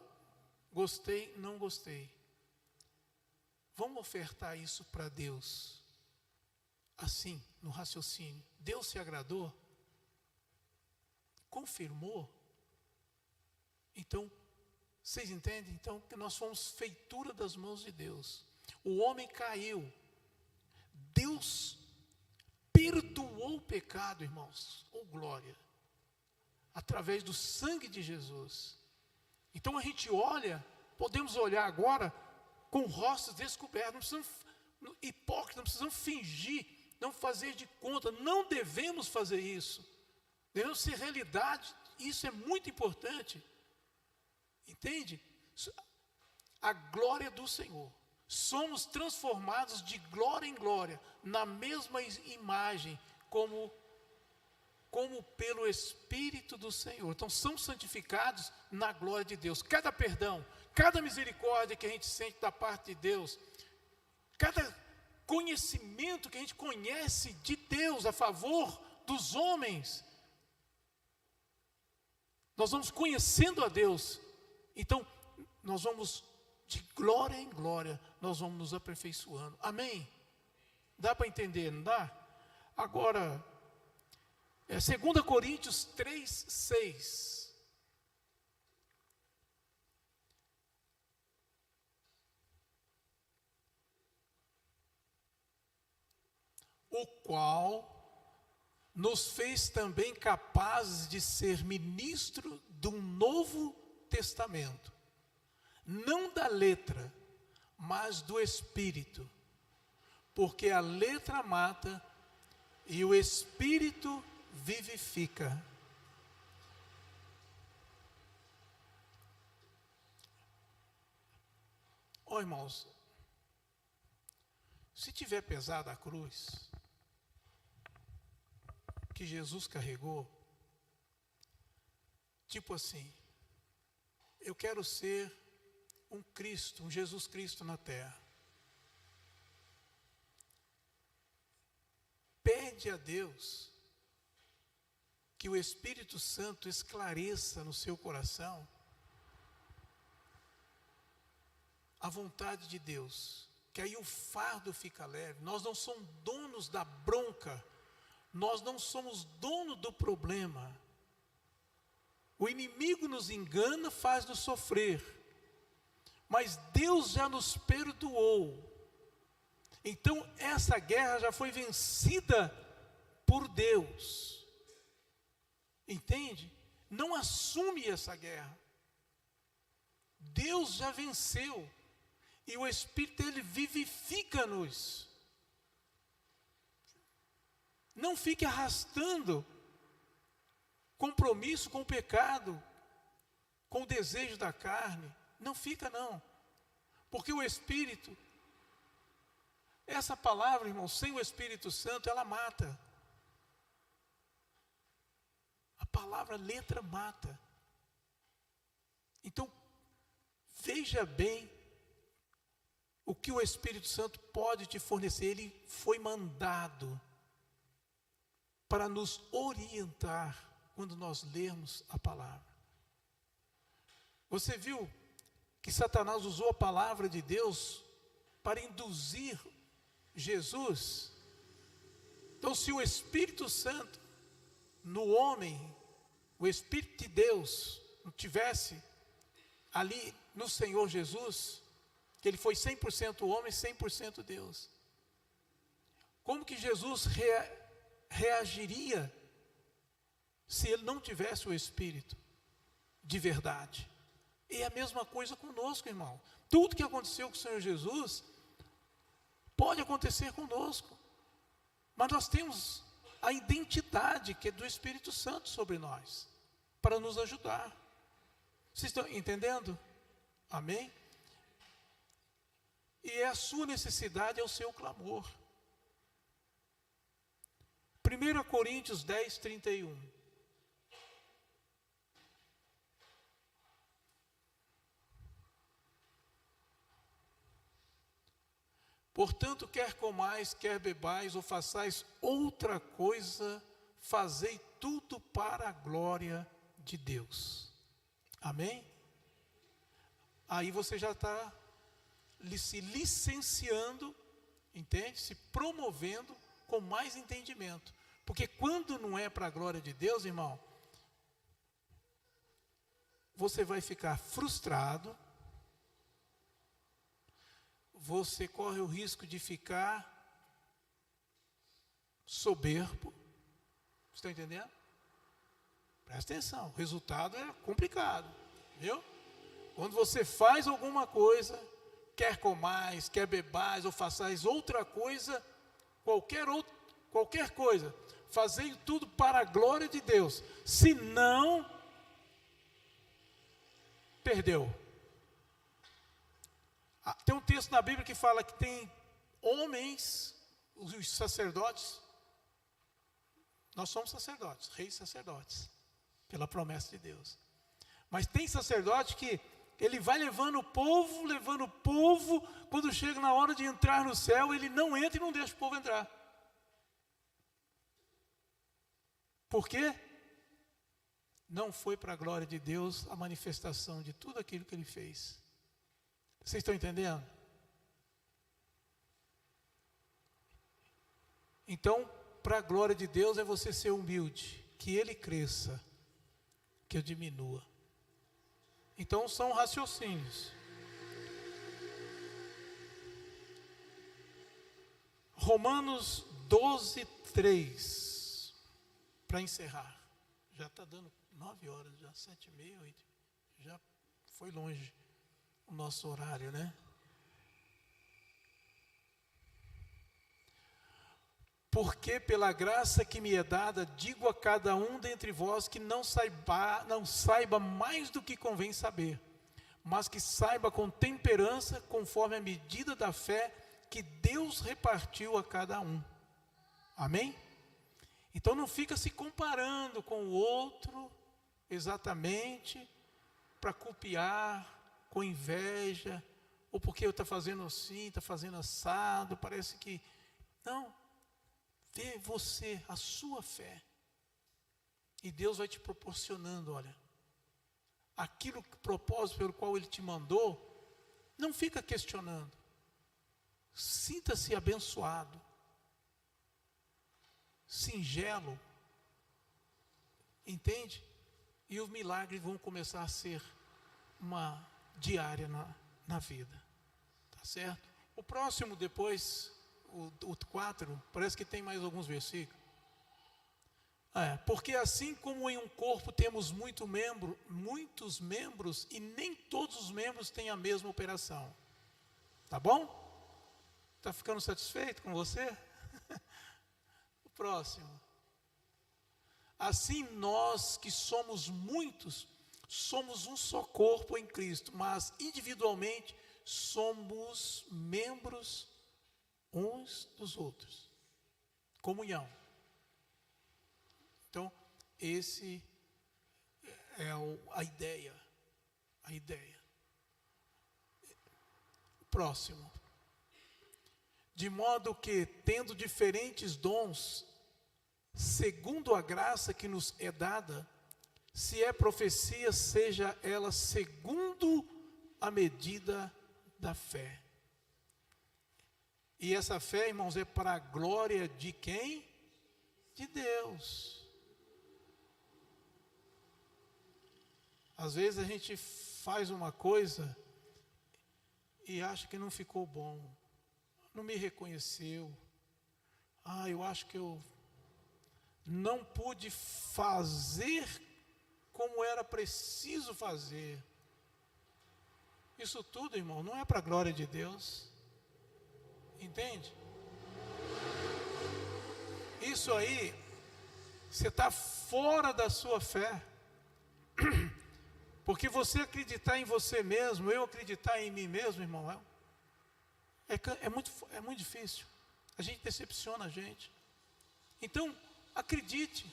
gostei, não gostei. Vamos ofertar isso para Deus, assim, no raciocínio. Deus se agradou? Confirmou? Então, vocês entendem? Então, que nós fomos feitura das mãos de Deus. O homem caiu. Deus perdoou o pecado, irmãos. Oh, glória. Através do sangue de Jesus. Então, a gente olha, podemos olhar agora com rostos descobertos. Não precisamos hipócritas, não precisamos fingir, não fazer de conta. Não devemos fazer isso. Devemos ser realidade. Isso é muito importante. Entende? A glória do Senhor. Somos transformados de glória em glória, na mesma imagem, como pelo Espírito do Senhor. Então, somos santificados na glória de Deus. Cada perdão, cada misericórdia que a gente sente da parte de Deus, cada conhecimento que a gente conhece de Deus a favor dos homens, nós vamos conhecendo a Deus. Então, nós vamos de glória em glória, nós vamos nos aperfeiçoando. Amém? Dá para entender, não dá? Agora, 2 Coríntios 3:6. O qual nos fez também capazes de ser ministro de um novo testamento, não da letra, mas do Espírito, porque a letra mata e o Espírito vivifica. Ó, irmãos, se tiver pesada a cruz que Jesus carregou, tipo assim, eu quero ser um Cristo, um Jesus Cristo na terra. Pede a Deus que o Espírito Santo esclareça no seu coração a vontade de Deus, que aí o fardo fica leve. Nós não somos donos da bronca, nós não somos dono do problema. O inimigo nos engana, faz-nos sofrer, mas Deus já nos perdoou. Então essa guerra já foi vencida por Deus. Entende? Não assume essa guerra. Deus já venceu. E o Espírito dele vivifica-nos. Não fique arrastando compromisso com o pecado, com o desejo da carne. Não fica não. Porque o Espírito, essa palavra, irmão, sem o Espírito Santo, ela mata. A palavra letra mata. Então, veja bem o que o Espírito Santo pode te fornecer. Ele foi mandado para nos orientar quando nós lermos a palavra. Você viu que Satanás usou a palavra de Deus para induzir Jesus? Então, se o Espírito Santo no homem, o Espírito de Deus não tivesse ali no Senhor Jesus, que ele foi 100% homem, 100% Deus, como que Jesus reagiria se ele não tivesse o Espírito de verdade? E é a mesma coisa conosco, irmão. Tudo que aconteceu com o Senhor Jesus pode acontecer conosco, mas nós temos a identidade que é do Espírito Santo sobre nós, para nos ajudar. Vocês estão entendendo? Amém? E é a sua necessidade, é o seu clamor. 1 Coríntios 10, 31. Portanto, quer comais, quer bebais, ou façais outra coisa, fazei tudo para a glória de Deus. Amém? Aí você já está se licenciando, entende? Se promovendo com mais entendimento. Porque quando não é para a glória de Deus, irmão, você vai ficar frustrado, você corre o risco de ficar soberbo. Estão entendendo? Presta atenção, o resultado é complicado, viu? Quando você faz alguma coisa, quer comais, quer bebais, ou façais outra coisa, qualquer coisa, fazei tudo para a glória de Deus, senão, perdeu. Tem um texto na Bíblia que fala que tem homens, os sacerdotes, nós somos sacerdotes, reis sacerdotes, pela promessa de Deus. Mas tem sacerdote que ele vai levando o povo, quando chega na hora de entrar no céu, ele não entra e não deixa o povo entrar. Por quê? Não foi para a glória de Deus a manifestação de tudo aquilo que ele fez. Vocês estão entendendo? Então, para a glória de Deus é você ser humilde, que ele cresça, que eu diminua. Então são raciocínios. Romanos 12, 3. Para encerrar. Já está dando 9 horas, já 7h30, 8. Já foi longe o nosso horário, né? Porque pela graça que me é dada, digo a cada um dentre vós que não saiba mais do que convém saber, mas que saiba com temperança, conforme a medida da fé que Deus repartiu a cada um. Amém? Então não fica se comparando com o outro, exatamente, para copiar, com inveja, ou porque eu estou fazendo assim, está fazendo assado, parece que... Não. Vê você, a sua fé. E Deus vai te proporcionando, olha. Aquilo, propósito pelo qual Ele te mandou, não fica questionando. Sinta-se abençoado. Singelo. Entende? E os milagres vão começar a ser uma diária na vida. Tá certo? O próximo depois... O 4, parece que tem mais alguns versículos. Porque assim como em um corpo temos muitos membros, e nem todos os membros têm a mesma operação. Tá bom? Está ficando satisfeito com você? O próximo. Assim nós que somos muitos, somos um só corpo em Cristo, mas individualmente somos membros uns dos outros. Comunhão. Então, esse é a ideia. A ideia. Próximo. De modo que, tendo diferentes dons, segundo a graça que nos é dada, se é profecia, seja ela segundo a medida da fé. E essa fé, irmãos, é para a glória de quem? De Deus. Às vezes a gente faz uma coisa e acha que não ficou bom, não me reconheceu. Eu acho que eu não pude fazer como era preciso fazer. Isso tudo, irmão, não é para a glória de Deus. Entende? Isso aí Você está fora da sua fé. Porque você acreditar em você mesmo, eu acreditar em mim mesmo, irmão, é muito difícil. A gente decepciona a gente. Então, acredite.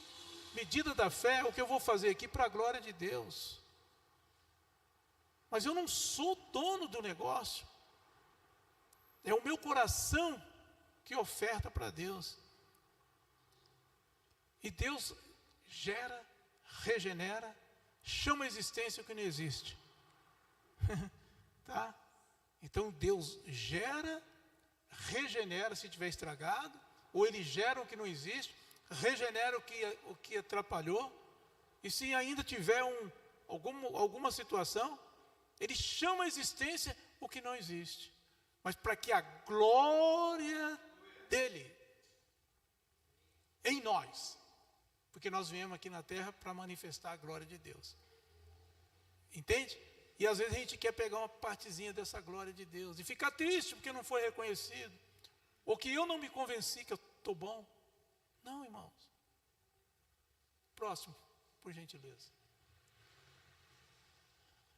Medida da fé é o que eu vou fazer aqui para a glória de Deus. Mas eu não sou dono do negócio. É o meu coração que oferta para Deus. E Deus gera, regenera, chama a existência o que não existe. Tá? Então Deus gera, regenera se tiver estragado, ou Ele gera o que não existe, regenera o que atrapalhou, e se ainda tiver alguma situação, Ele chama a existência o que não existe, mas para que a glória dEle em nós, porque nós viemos aqui na terra para manifestar a glória de Deus, entende? E às vezes a gente quer pegar uma partezinha dessa glória de Deus e ficar triste porque não foi reconhecido, ou que eu não me convenci que eu estou bom. Não, irmãos. Próximo, por gentileza.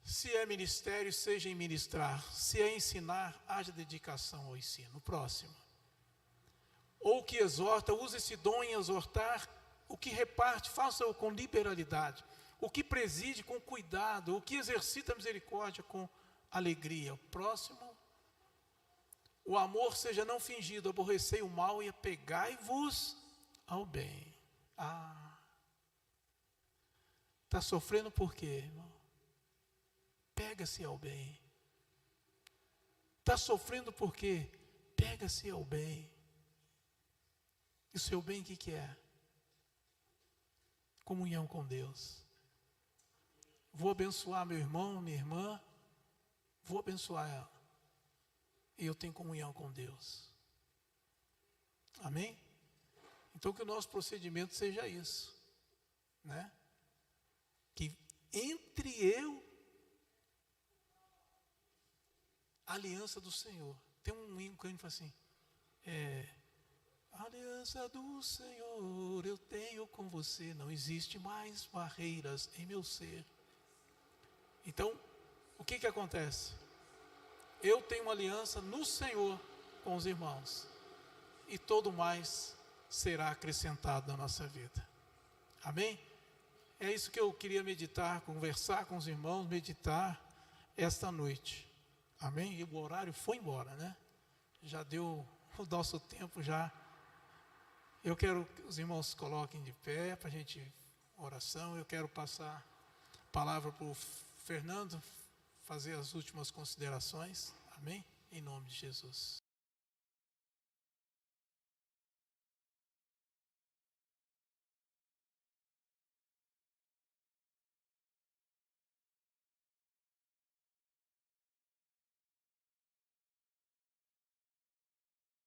Se é ministério, seja em ministrar. Se é ensinar, haja dedicação ao ensino. Próximo. Ou que exorta, use esse dom em exortar. O que reparte, faça-o com liberalidade. O que preside, com cuidado. O que exercita a misericórdia, com alegria. Próximo. O amor seja não fingido, aborrecei o mal e apegai-vos ao bem. Está sofrendo por quê, irmão? Pega-se ao bem. Está sofrendo por quê? Pega-se ao bem. E o seu bem o que é? Comunhão com Deus. Vou abençoar meu irmão, minha irmã. Vou abençoar ela. E eu tenho comunhão com Deus. Amém? Então que o nosso procedimento seja isso, né? Que entre eu, a aliança do Senhor. Tem um hino que a gente fala assim, aliança do Senhor eu tenho com você, não existe mais barreiras em meu ser. Então, o que acontece? Eu tenho uma aliança no Senhor com os irmãos, e todo mais será acrescentado na nossa vida. Amém? É isso que eu queria meditar, conversar com os irmãos, meditar esta noite. Amém? E o horário foi embora, né? Já deu o nosso tempo já. Eu quero que os irmãos se coloquem de pé para a gente, oração. Eu quero passar a palavra para o Fernando fazer as últimas considerações. Amém? Em nome de Jesus.